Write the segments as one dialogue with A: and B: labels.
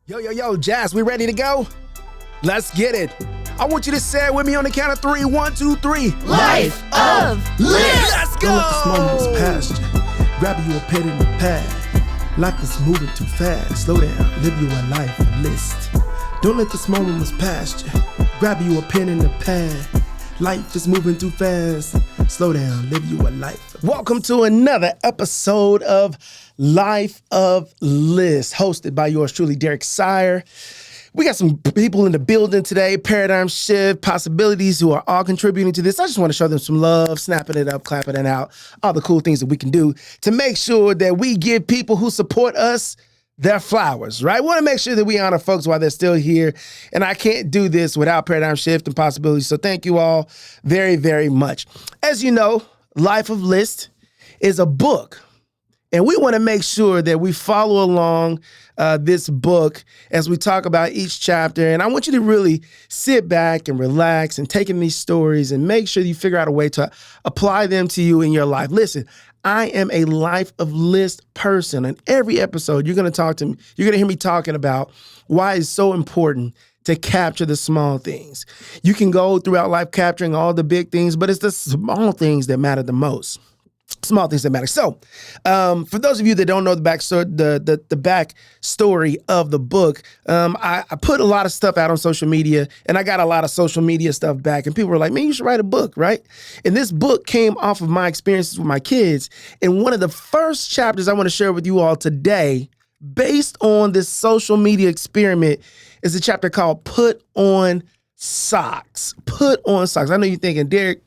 A: Yo, Jazz, we ready to go? Let's get it. I want you to say it with me on the count of three. 1, 2, 3.
B: Life of List.
A: Let's go.
C: Don't let this moment past you. Grab you a pen and a pad. Life is moving too fast. Slow down, live you a life of list. Don't let this moment past you. Grab you a pen and a pad. Life is moving too fast. Slow down, live you a life.
A: Welcome to another episode of Life of List, hosted by yours truly, Derek Sire. We got some people in the building today, Paradigm Shift, Possibilities, who are all contributing to this. I just want to show them some love, snapping it up, clapping it out, all the cool things that we can do to make sure that we give people who support us their flowers, right? We want to make sure that we honor folks while they're still here. And I can't do this without Paradigm Shift and Possibilities. So thank you all very, very much. As you know, Life of List is a book. And we want to make sure that we follow along this book as we talk about each chapter. And I want you to really sit back and relax and take in these stories and make sure you figure out a way to apply them to you in your life. Listen, I am a Life of List person. In every episode, you're going to hear me talking about why it's so important to capture the small things. You can go throughout life capturing all the big things, but it's the small things that matter the most. Small things that matter. So, for those of you that don't know the backstory, the backstory of the book, I put a lot of stuff out on social media, and I got a lot of social media stuff back. And people were like, "Man, you should write a book, right?" And this book came off of my experiences with my kids. And one of the first chapters I want to share with you all today, based on this social media experiment, is a chapter called "Put on Socks." Put on socks. I know you're thinking, Derek,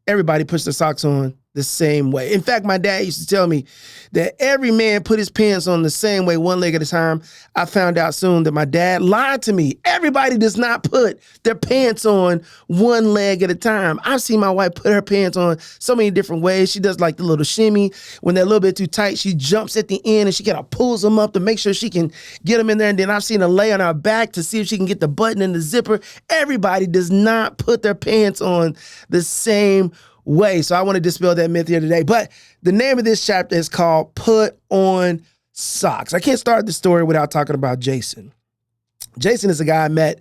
A: everybody puts their socks on the same way. In fact, my dad used to tell me that every man put his pants on the same way, one leg at a time. I found out soon that my dad lied to me. Everybody does not put their pants on one leg at a time. I've seen my wife put her pants on so many different ways. She does like the little shimmy. When they're a little bit too tight, she jumps at the end and she kind of pulls them up to make sure she can get them in there. And then I've seen her lay on her back to see if she can get the button in the zipper. Everybody does not put their pants on the same way. So I want to dispel that myth here today. But the name of this chapter is called Put on Socks. I can't start the story without talking about Jason. Jason is a guy I met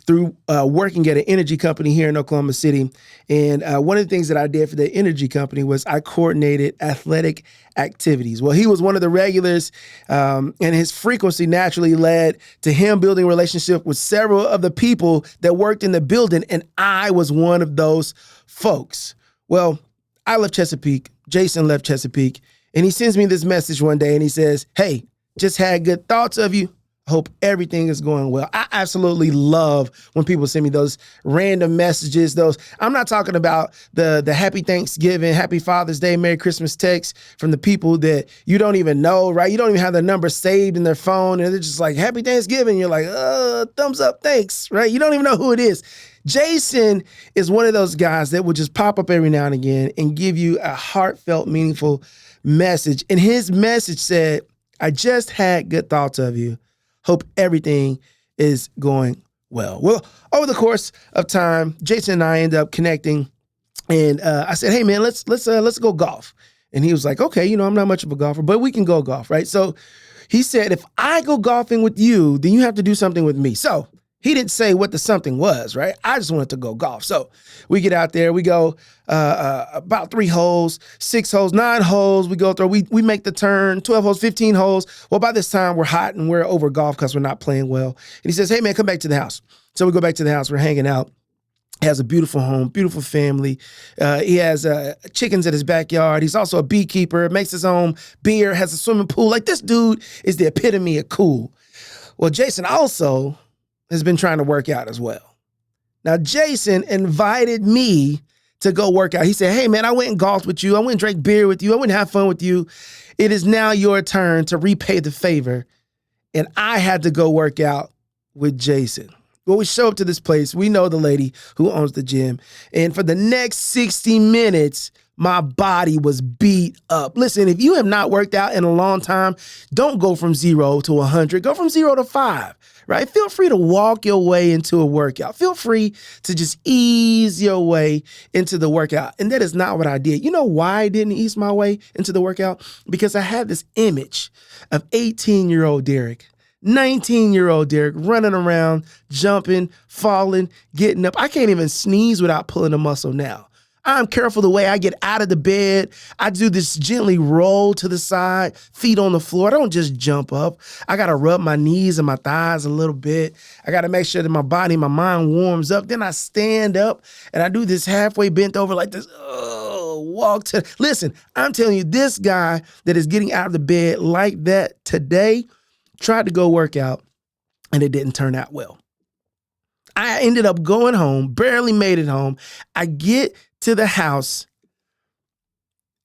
A: through working at an energy company here in Oklahoma City. And one of the things that I did for the energy company was I coordinated athletic activities. Well, he was one of the regulars, and his frequency naturally led to him building a relationship with several of the people that worked in the building, and I was one of those folks. Well, I left Chesapeake, Jason left Chesapeake, and he sends me this message one day and he says, "Hey, just had good thoughts of you. Hope everything is going well." I absolutely love when people send me those random messages. I'm not talking about the happy Thanksgiving, happy Father's Day, Merry Christmas texts from the people that you don't even know, right? You don't even have their number saved in their phone, and they're just like, "Happy Thanksgiving." You're like, thumbs up, thanks, right? You don't even know who it is. Jason is one of those guys that will just pop up every now and again and give you a heartfelt, meaningful message. And his message said, "I just had good thoughts of you. Hope everything is going well." Well, over the course of time, Jason and I ended up connecting, and I said, "Hey man, let's go golf." And he was like, "Okay, I'm not much of a golfer, but we can go golf, right?" So he said, "If I go golfing with you, then you have to do something with me." So he didn't say what the something was, right? I just wanted to go golf. So we get out there, we go about 3 holes, 6 holes, 9 holes. We go through, we make the turn, 12 holes, 15 holes. Well, by this time we're hot and we're over golf because we're not playing well. And he says, "Hey man, come back to the house." So we go back to the house, we're hanging out. He has a beautiful home, beautiful family. He has chickens in his backyard. He's also a beekeeper, makes his own beer, has a swimming pool. Like, this dude is the epitome of cool. Well, Jason also has been trying to work out as well. Now, Jason invited me to go work out. He said, "Hey man, I went and golfed with you. I went and drank beer with you. I went and have fun with you. It is now your turn to repay the favor." And I had to go work out with Jason. Well, we show up to this place. We know the lady who owns the gym. And for the next 60 minutes, my body was beat up. Listen, if you have not worked out in a long time, don't go from 0 to 100. Go from 0 to 5, right? Feel free to walk your way into a workout. Feel free to just ease your way into the workout. And that is not what I did. You know why I didn't ease my way into the workout? Because I had this image of 18-year-old Derek 19-year-old Derek running around, jumping, falling, getting up. I can't even sneeze without pulling a muscle now. I'm careful the way I get out of the bed. I do this gently roll to the side, feet on the floor. I don't just jump up. I got to rub my knees and my thighs a little bit. I got to make sure that my body, my mind warms up. Then I stand up and I do this halfway bent over like this. Walk to. Listen, I'm telling you, this guy that is getting out of the bed like that today tried to go work out and it didn't turn out well. I ended up going home, barely made it home. I get to the house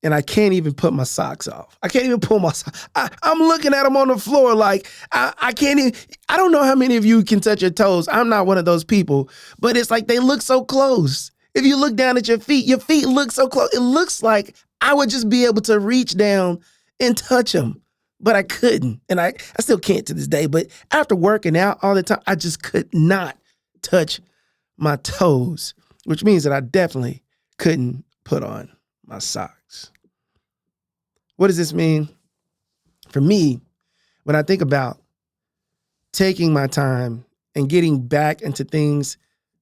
A: and I can't even put my socks off. I can't even pull my socks. I'm looking at them on the floor like I can't even. I don't know how many of you can touch your toes. I'm not one of those people, but it's like they look so close. If you look down at your feet look so close. It looks like I would just be able to reach down and touch them, but I couldn't. And I still can't to this day. But after working out all the time, I just could not touch my toes, which means that I definitely couldn't put on my socks. What does this mean? For me, when I think about taking my time and getting back into things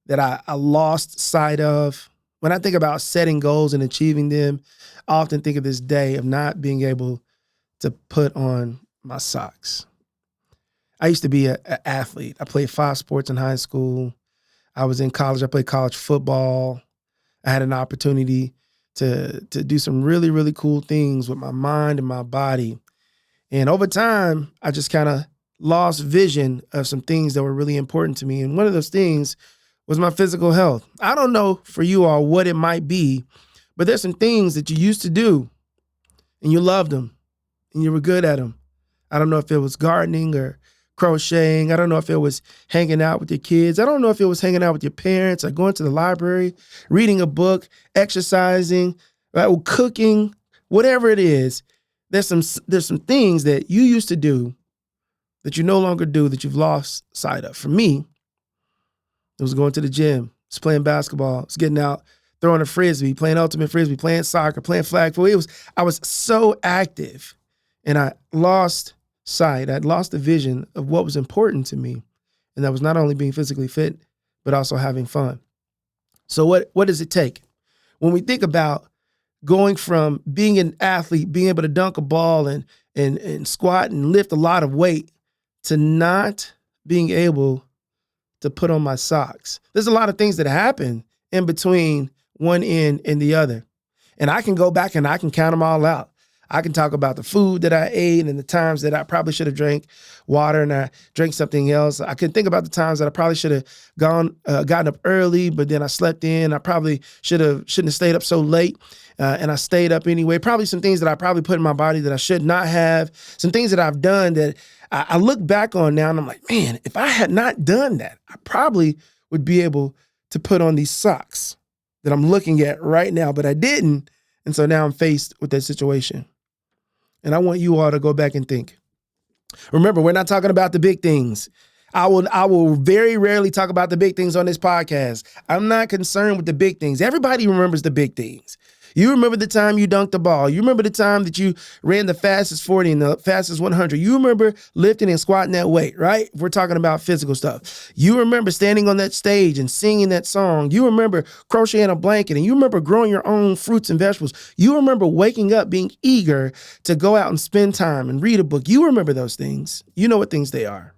A: that I lost sight of, when I think about setting goals and achieving them, I often think of this day of not being able to put on my socks. I used to be an athlete. I played 5 sports in high school. I was in college. I played college football. I had an opportunity to do some really, really cool things with my mind and my body. And over time, I just kind of lost vision of some things that were really important to me. And one of those things was my physical health. I don't know for you all what it might be, but there's some things that you used to do and you loved them and you were good at them. I don't know if it was gardening or crocheting. I don't know if it was hanging out with your kids. I don't know if it was hanging out with your parents or going to the library, reading a book, exercising, right, cooking, whatever it is. There's some things that you used to do that you no longer do, that you've lost sight of. For me, it was going to the gym. It's playing basketball. It's getting out, throwing a frisbee, playing ultimate frisbee, playing soccer, playing flag football. I was so active, and I lost sight. I'd lost the vision of what was important to me, and that was not only being physically fit, but also having fun. So what does it take? When we think about going from being an athlete, being able to dunk a ball and squat and lift a lot of weight, to not being able to put on my socks. There's a lot of things that happen in between one end and the other. And I can go back and I can count them all out. I can talk about the food that I ate and the times that I probably should have drank water and I drank something else. I can think about the times that I probably should have gotten up early, but then I slept in. I probably shouldn't have stayed up so late, and I stayed up anyway. Probably some things that I probably put in my body that I should not have. Some things that I've done that I look back on now and I'm like, man, if I had not done that, I probably would be able to put on these socks that I'm looking at right now, but I didn't. And so now I'm faced with that situation. And I want you all to go back and think. Remember, we're not talking about the big things. I will very rarely talk about the big things on this podcast. I'm not concerned with the big things. Everybody remembers the big things. You remember the time you dunked the ball. You remember the time that you ran the fastest 40 and the fastest 100. You remember lifting and squatting that weight, right? If we're talking about physical stuff. You remember standing on that stage and singing that song. You remember crocheting a blanket, and you remember growing your own fruits and vegetables. You remember waking up being eager to go out and spend time and read a book. You remember those things. You know what things they are.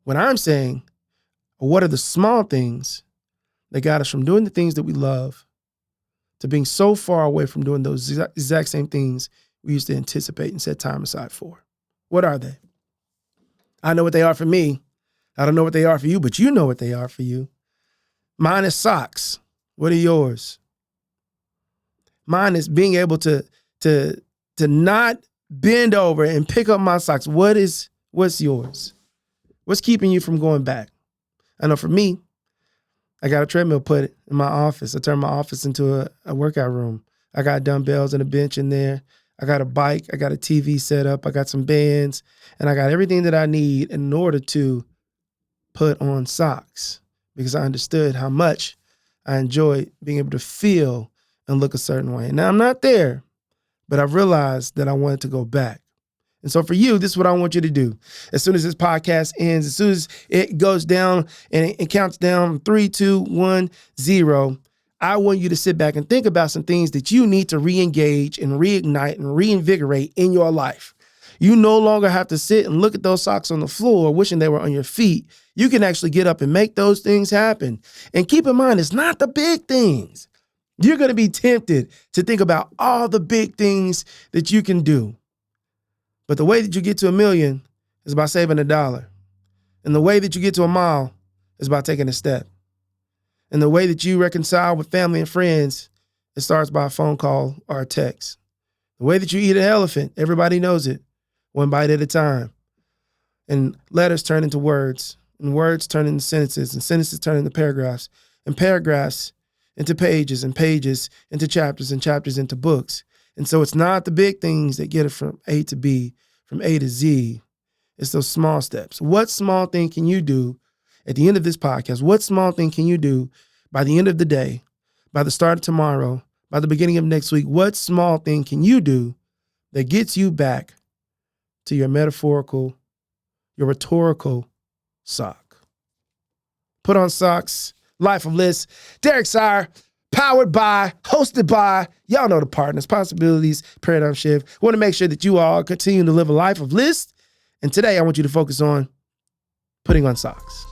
A: What I'm saying, what are the small things that got us from doing the things that we love to being so far away from doing those exact same things we used to anticipate and set time aside for? What are they? I know what they are for me. I don't know what they are for you, but you know what they are for you. Mine is socks. What are yours? Mine is being able to not bend over and pick up my socks. What's yours? What's keeping you from going back? I know for me, I got a treadmill put in my office. I turned my office into a workout room. I got dumbbells and a bench in there. I got a bike. I got a TV set up. I got some bands. And I got everything that I need in order to put on socks, because I understood how much I enjoyed being able to feel and look a certain way. Now, I'm not there, but I've realized that I wanted to go back. And so for you, this is what I want you to do. As soon as this podcast ends, as soon as it goes down and it counts down 3, 2, 1, 0, I want you to sit back and think about some things that you need to re-engage and reignite and reinvigorate in your life. You no longer have to sit and look at those socks on the floor wishing they were on your feet. You can actually get up and make those things happen. And keep in mind, it's not the big things. You're going to be tempted to think about all the big things that you can do. But the way that you get to $1 million is by saving $1. And the way that you get to a mile is by taking a step. And the way that you reconcile with family and friends, it starts by a phone call or a text. The way that you eat an elephant, everybody knows it, one bite at a time. And letters turn into words, and words turn into sentences, and sentences turn into paragraphs, and paragraphs into pages, and pages into chapters, and chapters into books. And so it's not the big things that get it from A to B, from A to Z. It's those small steps. What small thing can you do at the end of this podcast? What small thing can you do by the end of the day, by the start of tomorrow, by the beginning of next week? What small thing can you do that gets you back to your metaphorical, your rhetorical sock? Put on socks. Life of List. Derek Sire, powered by, hosted by, y'all know the partners, Possibilities, Paradigm Shift. Want to make sure that you all continue to live a life of list. And today I want you to focus on putting on socks.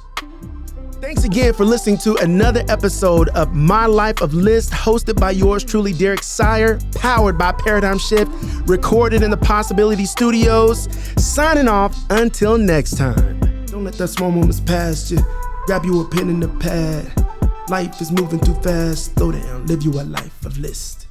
A: Thanks again for listening to another episode of My Life of List, hosted by yours truly, Derek Sire, powered by Paradigm Shift, recorded in the Possibility Studios. Signing off until next time.
C: Don't let that small moments pass you. Grab you a pen and a pad. Life is moving too fast. Slow down, live you a life of list.